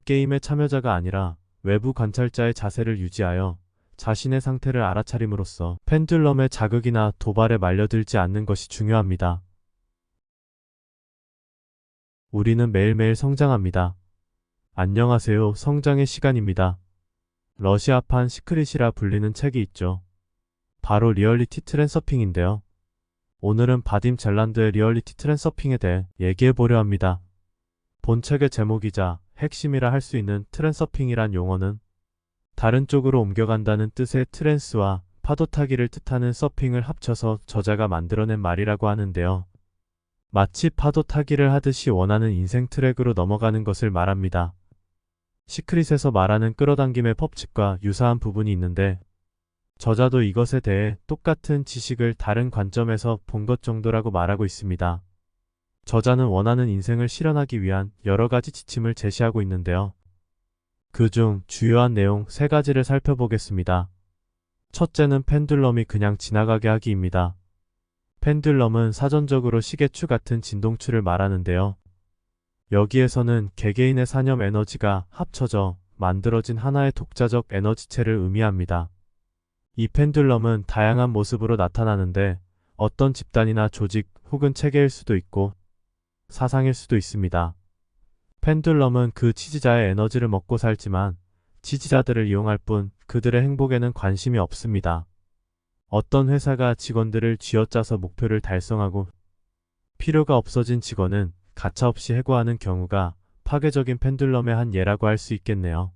게임의 참여자가 아니라 외부 관찰자의 자세를 유지하여 자신의 상태를 알아차림으로써 펜듈럼의 자극이나 도발에 말려들지 않는 것이 중요합니다. 우리는 매일매일 성장합니다. 안녕하세요. 성장의 시간입니다. 러시아판 시크릿이라 불리는 책이 있죠. 바로 리얼리티 트랜서핑인데요. 오늘은 바딤 젤란드의 리얼리티 트랜서핑에 대해 얘기해보려 합니다. 본 책의 제목이자 핵심이라 할 수 있는 트랜서핑이란 용어는 다른 쪽으로 옮겨간다는 뜻의 트랜스와 파도 타기를 뜻하는 서핑을 합쳐서 저자가 만들어낸 말이라고 하는데요. 마치 파도 타기를 하듯이 원하는 인생 트랙으로 넘어가는 것을 말합니다. 시크릿에서 말하는 끌어당김의 법칙과 유사한 부분이 있는데 저자도 이것에 대해 똑같은 지식을 다른 관점에서 본 것 정도라고 말하고 있습니다. 저자는 원하는 인생을 실현하기 위한 여러 가지 지침을 제시하고 있는데요. 그중 주요한 내용 3가지를 살펴보겠습니다. 첫째는 펜듈럼이 그냥 지나가게 하기입니다. 펜듈럼은 사전적으로 시계추 같은 진동추를 말하는데요. 여기에서는 개개인의 산염 에너지가 합쳐져 만들어진 하나의 독자적 에너지체를 의미합니다. 이 펜듈럼은 다양한 모습으로 나타나는데 어떤 집단이나 조직 혹은 체계일 수도 있고 사상일 수도 있습니다. 펜듈럼은 그 지지자의 에너지를 먹고 살지만 지지자들을 이용할 뿐 그들의 행복에는 관심이 없습니다. 어떤 회사가 직원들을 쥐어짜서 목표를 달성하고 필요가 없어진 직원은 가차없이 해고하는 경우가 파괴적인 펜듈럼의 한 예라고 할 수 있겠네요.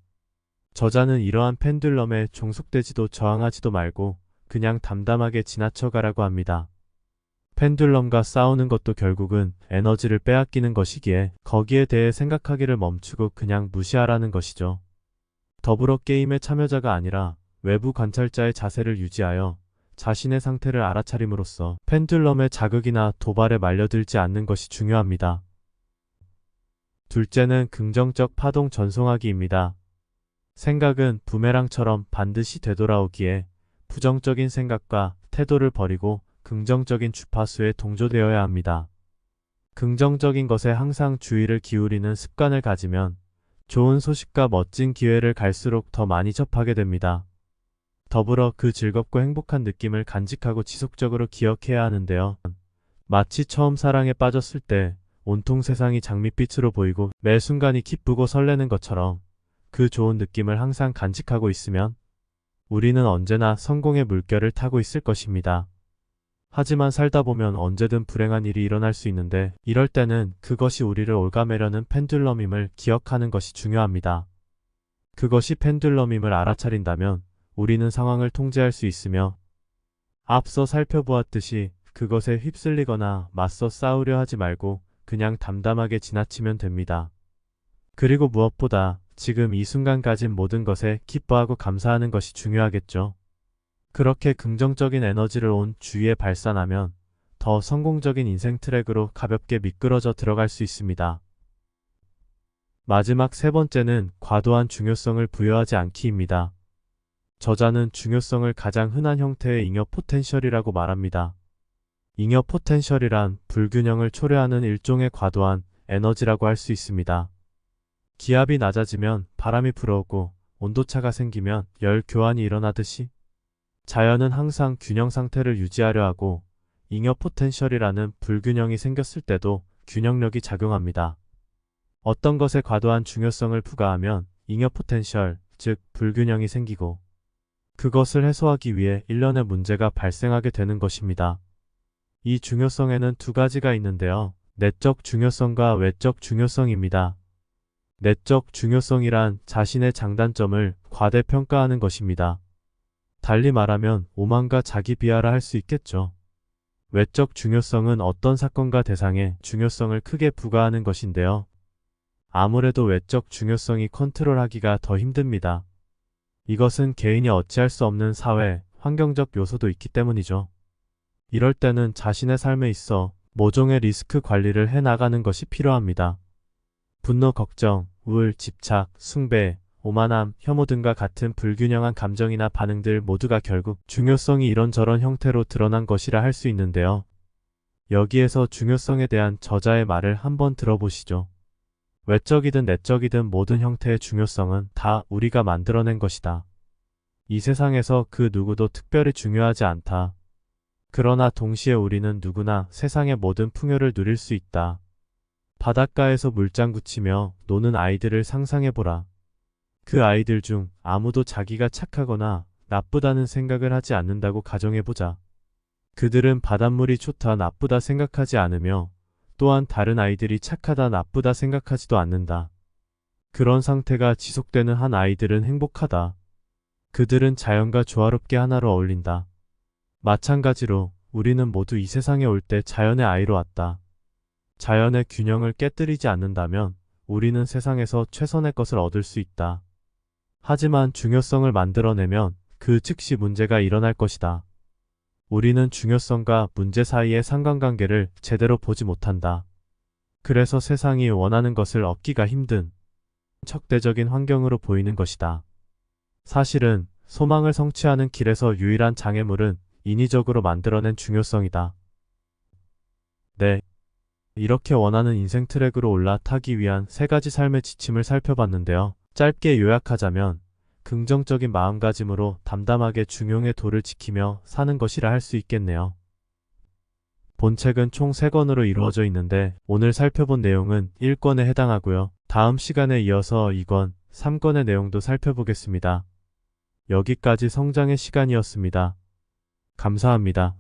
저자는 이러한 펜듈럼에 종속되지도 저항하지도 말고 그냥 담담하게 지나쳐가라고 합니다. 펜듈럼과 싸우는 것도 결국은 에너지를 빼앗기는 것이기에 거기에 대해 생각하기를 멈추고 그냥 무시하라는 것이죠. 더불어 게임의 참여자가 아니라 외부 관찰자의 자세를 유지하여 자신의 상태를 알아차림으로써 펜듈럼의 자극이나 도발에 말려들지 않는 것이 중요합니다. 둘째는 긍정적 파동 전송하기입니다. 생각은 부메랑처럼 반드시 되돌아오기에 부정적인 생각과 태도를 버리고 긍정적인 주파수에 동조되어야 합니다. 긍정적인 것에 항상 주의를 기울이는 습관을 가지면 좋은 소식과 멋진 기회를 갈수록 더 많이 접하게 됩니다. 더불어 그 즐겁고 행복한 느낌을 간직하고 지속적으로 기억해야 하는데요. 마치 처음 사랑에 빠졌을 때 온통 세상이 장밋빛으로 보이고 매 순간이 기쁘고 설레는 것처럼 그 좋은 느낌을 항상 간직하고 있으면 우리는 언제나 성공의 물결을 타고 있을 것입니다. 하지만 살다 보면 언제든 불행한 일이 일어날 수 있는데 이럴 때는 그것이 우리를 올가매려는 펜듈럼임을 기억하는 것이 중요합니다. 그것이 펜듈럼임을 알아차린다면 우리는 상황을 통제할 수 있으며 앞서 살펴보았듯이 그것에 휩쓸리거나 맞서 싸우려 하지 말고 그냥 담담하게 지나치면 됩니다. 그리고 무엇보다 지금 이 순간 가진 모든 것에 기뻐하고 감사하는 것이 중요하겠죠. 그렇게 긍정적인 에너지를 온 주위에 발산하면 더 성공적인 인생 트랙으로 가볍게 미끄러져 들어갈 수 있습니다. 마지막 3번째는 과도한 중요성을 부여하지 않기입니다. 저자는 중요성을 가장 흔한 형태의 잉여 포텐셜이라고 말합니다. 잉여 포텐셜이란 불균형을 초래하는 일종의 과도한 에너지라고 할 수 있습니다. 기압이 낮아지면 바람이 불어오고 온도차가 생기면 열 교환이 일어나듯이 자연은 항상 균형 상태를 유지하려 하고 잉여 포텐셜이라는 불균형이 생겼을 때도 균형력이 작용합니다. 어떤 것에 과도한 중요성을 부과하면 잉여 포텐셜, 즉 불균형이 생기고 그것을 해소하기 위해 일련의 문제가 발생하게 되는 것입니다. 이 중요성에는 2가지가 있는데요. 내적 중요성과 외적 중요성입니다. 내적 중요성이란 자신의 장단점을 과대평가하는 것입니다. 달리 말하면 오만과 자기 비하라 할 수 있겠죠. 외적 중요성은 어떤 사건과 대상에 중요성을 크게 부과하는 것인데요. 아무래도 외적 중요성이 컨트롤하기가 더 힘듭니다. 이것은 개인이 어찌할 수 없는 사회, 환경적 요소도 있기 때문이죠. 이럴 때는 자신의 삶에 있어 모종의 리스크 관리를 해나가는 것이 필요합니다. 분노, 걱정, 우울, 집착, 숭배, 오만함, 혐오 등과 같은 불균형한 감정이나 반응들 모두가 결국 중요성이 이런저런 형태로 드러난 것이라 할 수 있는데요. 여기에서 중요성에 대한 저자의 말을 한번 들어보시죠. 외적이든 내적이든 모든 형태의 중요성은 다 우리가 만들어낸 것이다. 이 세상에서 그 누구도 특별히 중요하지 않다. 그러나 동시에 우리는 누구나 세상의 모든 풍요를 누릴 수 있다. 바닷가에서 물장구 치며 노는 아이들을 상상해보라. 그 아이들 중 아무도 자기가 착하거나 나쁘다는 생각을 하지 않는다고 가정해보자. 그들은 바닷물이 좋다 나쁘다 생각하지 않으며 또한 다른 아이들이 착하다 나쁘다 생각하지도 않는다. 그런 상태가 지속되는 한 아이들은 행복하다. 그들은 자연과 조화롭게 하나로 어울린다. 마찬가지로 우리는 모두 이 세상에 올 때 자연의 아이로 왔다. 자연의 균형을 깨뜨리지 않는다면 우리는 세상에서 최선의 것을 얻을 수 있다. 하지만 중요성을 만들어내면 그 즉시 문제가 일어날 것이다. 우리는 중요성과 문제 사이의 상관관계를 제대로 보지 못한다. 그래서 세상이 원하는 것을 얻기가 힘든 적대적인 환경으로 보이는 것이다. 사실은 소망을 성취하는 길에서 유일한 장애물은 인위적으로 만들어낸 중요성이다. 네. 이렇게 원하는 인생 트랙으로 올라타기 위한 3가지 삶의 지침을 살펴봤는데요. 짧게 요약하자면 긍정적인 마음가짐으로 담담하게 중용의 도를 지키며 사는 것이라 할 수 있겠네요. 본 책은 총 3권으로 이루어져 있는데 오늘 살펴본 내용은 1권에 해당하고요. 다음 시간에 이어서 2권, 3권의 내용도 살펴보겠습니다. 여기까지 성장의 시간이었습니다. 감사합니다.